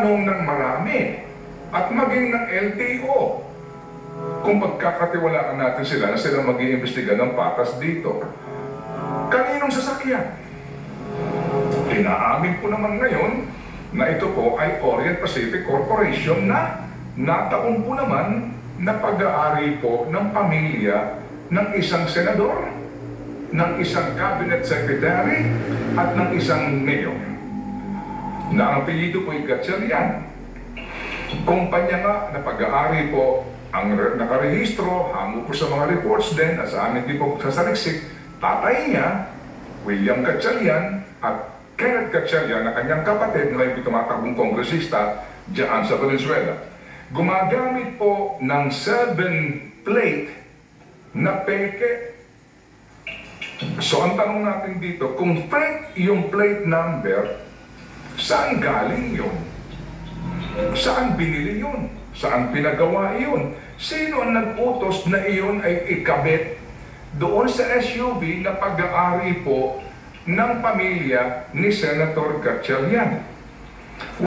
tinanong ng marami at maging ng LTO kung pagkakatiwalaan natin sila na sila mag-iimbestiga ng patas dito. Kaninong sasakyan? Inaamin po naman ngayon na ito po ay Orient Pacific Corporation na nataon po naman na pag-aari po ng pamilya ng isang senador, ng isang cabinet secretary, at ng isang mayor. Na ang apelyido po ay Gatchalian. Kumpanya nga na pag-aari po ang nakarehistro, hango po sa mga reports din, at sa amin din po sa saliksik, tatay niya, William Gatchalian, at Kenneth Gatchalian, na kanyang kapatid na yung tumatakbong kongresista diyan sa Venezuela. Gumagamit po ng 7-plate na peke. So ang tanong natin dito, kung fake yung plate number, saan galing yun? Saan binili yun? Saan pinagawa yun? Sino ang nag-utos na iyon ay ikabit doon sa SUV na pag-aari po ng pamilya ni Senator Gatchalian?